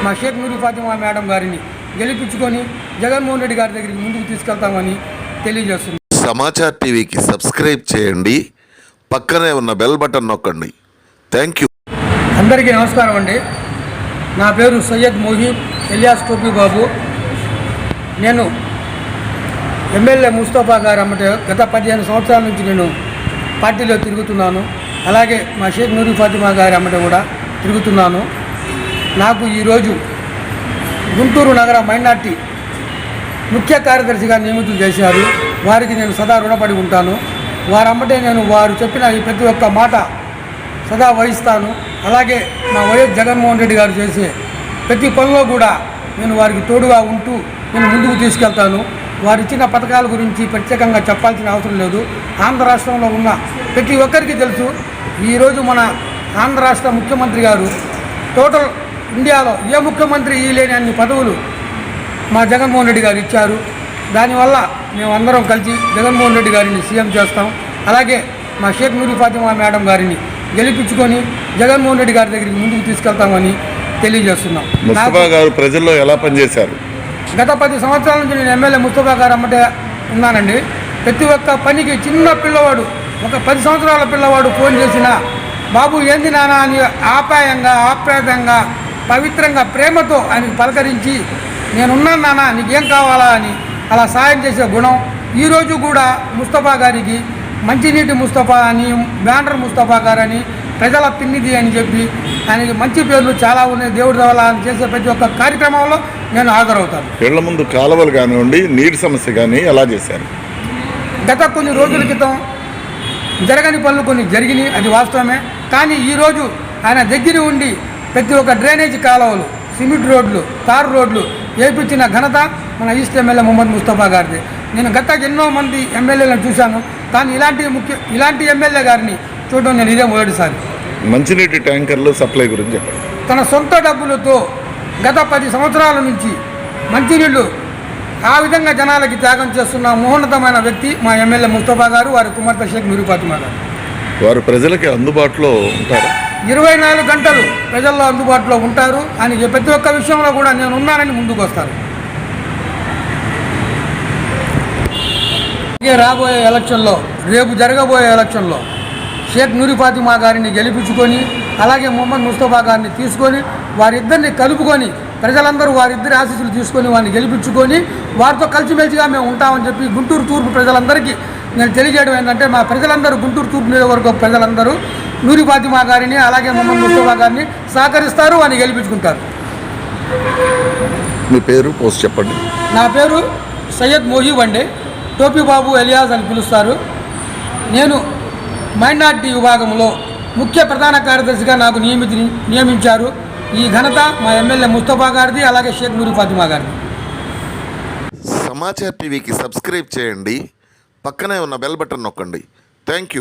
మా షేక్ నూరి ఫాతిమా మేడం గారిని గెలిపించుకొని జగన్మోహన్ రెడ్డి గారి దగ్గరికి ముందుకు తీసుకెళ్తామని తెలియజేస్తుంది. సమాచార్ టీవీకి సబ్స్క్రైబ్ చేయండి, పక్కనే ఉన్న బెల్ బటన్ నొక్కండి. Thank you. అందరికీ నమస్కారం అండి. నా పేరు సయ్యద్ మొహీబ్ ఎలియాస్ టోపీ బాబు. నేను ఎమ్మెల్యే ముస్తఫా గారు అమ్మటే గత 15 సంవత్సరాల నుంచి నేను పార్టీలో తిరుగుతున్నాను. అలాగే మా షేక్ నూరి ఫాతిమా గారి అమ్మటే కూడా తిరుగుతున్నాను. నాకు ఈరోజు గుంటూరు నగర మైనార్టీ ముఖ్య కార్యదర్శిగా నియమితులు చేశారు. వారికి నేను సదా రుణపడి ఉంటాను. వారమ్మటే నేను వారు చెప్పిన ఈ ప్రతి ఒక్క మాట సదా వహిస్తాను. అలాగే మా వైఎస్ జగన్మోహన్ రెడ్డి గారు చేసే ప్రతి పనిలో కూడా నేను వారికి తోడుగా ఉంటూ నేను ముందుకు తీసుకెళ్తాను. వారు ఇచ్చిన పథకాల గురించి ప్రత్యేకంగా చెప్పాల్సిన అవసరం లేదు. ఆంధ్ర రాష్ట్రంలో ఉన్న ప్రతి ఒక్కరికి తెలుసు. ఈరోజు మన ఆంధ్ర రాష్ట్ర ముఖ్యమంత్రి గారు టోటల్ ఇండియాలో ఏ ముఖ్యమంత్రి లేని అన్ని పదవులు మా జగన్మోహన్ రెడ్డి గారు ఇచ్చారు. దానివల్ల మేమందరం కలిసి జగన్మోహన్ రెడ్డి గారిని సీఎం చేస్తాం. అలాగే మా షేక్ నూరి ఫాతిమా మేడం గారిని గెలిపించుకొని జగన్మోహన్ రెడ్డి గారి దగ్గరికి ముందుకు తీసుకెళ్తామని తెలియజేస్తున్నాం. ముస్తఫా గారు ప్రజల్లో ఎలా పనిచేశారు? గత 10 సంవత్సరాల నుంచి నేను ఎమ్మెల్యే ముస్తఫా గారు అమ్మటే ఉన్నానండి. ప్రతి ఒక్క పనికి చిన్న పిల్లవాడు, ఒక 10 సంవత్సరాల పిల్లవాడు ఫోన్ చేసినా బాబు ఏంది నాన్న అని ఆప్యాయంగా ఆప్యాయంగా పవిత్రంగా ప్రేమతో ఆయనకి పలకరించి నేనున్నాను నాన్న నీకేం కావాలా అని అలా సాయం చేసే గుణం ఈరోజు కూడా ముస్తఫా గారికి మంచినీటి ముస్తఫా అని, బ్యానర్ ముస్తఫా గారు అని, ప్రజల పిన్నిది అని చెప్పి ఆయనకి మంచి పేర్లు చాలా ఉన్నాయి. దేవుడి వల్ల ఆయన చేసే ప్రతి ఒక్క కార్యక్రమంలో నేను హాజరవుతాను. ఇళ్ల ముందు కాలువలు కానివ్వండి, నీటి సమస్య కానీ ఎలా చేశారు? గత కొన్ని రోజుల క్రితం జరగని పనులు కొన్ని జరిగినాయి, అది వాస్తవమే. కానీ ఈరోజు ఆయన దగ్గర ఉండి ప్రతి ఒక్క డ్రైనేజీ కాలువలు, సిమెంట్ రోడ్లు, తారు రోడ్లు వేయించిన ఘనత మన ఈస్ట్ ఎమ్మెల్యే మొహమ్మద్ ముస్తఫా గారిది. నేను గత ఎన్నో మంది ఎమ్మెల్యేలను చూశాను, కానీ ఇలాంటి ఎమ్మెల్యే గారిని చూడడం నేను ఇదే మొదటిసారి. మంచినీటి ట్యాంకర్లు సప్లై గురించి చెప్పండి. తన సొంత డబ్బులతో గత 10 సంవత్సరాల నుంచి మంచినీళ్ళు ఆ విధంగా జనాలకి త్యాగం చేస్తున్న మహోన్నతమైన వ్యక్తి మా ఎమ్మెల్యే ముస్తఫా గారు, వారి కుమార్తె షేక్ నూరి ఫాతిమా గారు. వారు ప్రజలకి అందుబాటులో ఉంటారా? 24 గంటలు ప్రజల్లో అందుబాటులో ఉంటారు. ఆయనకి ప్రతి ఒక్క విషయంలో కూడా నేను ఉన్నానని ముందుకు వస్తారు. రాబోయే ఎలక్షన్లో, రేపు జరగబోయే ఎలక్షన్లో షేక్ నూరి ఫాతిమా గారిని గెలిపించుకొని, అలాగే మొహమ్మద్ ముస్తఫా గారిని తీసుకొని, వారిద్దరిని కలుపుకొని, ప్రజలందరూ వారిద్దరి ఆశీస్సులు తీసుకొని వారిని గెలిపించుకొని వారితో కలిసిమెలిసిగా మేము ఉంటామని చెప్పి గుంటూరు తూర్పు ప్రజలందరికీ నేను తెలియజేయడం ఏంటంటే, మా ప్రజలందరూ గుంటూరు తూర్పు నియోజకవర్గ ప్రజలందరూ నూరి ఫాతిమా గారిని అలాగే మొహమ్మద్ ముస్తఫా గారిని సహకరిస్తారు, వారిని గెలిపించుకుంటారు. మీ పేరు పోస్ట్ చెప్పండి. నా పేరు సయ్యద్ మొహీబ్ అండి. టోపీ బాబు ఎలియాస్ అని పిలుస్తారు. నేను మైనార్టీ విభాగంలో ముఖ్య ప్రధాన కార్యదర్శిగా నాకు నియమించారు. ఈ ఘనత మా ఎమ్మెల్యే ముస్తఫా గారిది, అలాగే షేక్ నూరి ఫాతిమా గారిది. సమాచార్ టీవీకి సబ్స్క్రైబ్ చేయండి, పక్కనే ఉన్న బెల్ బటన్ నొక్కండి. Thank you.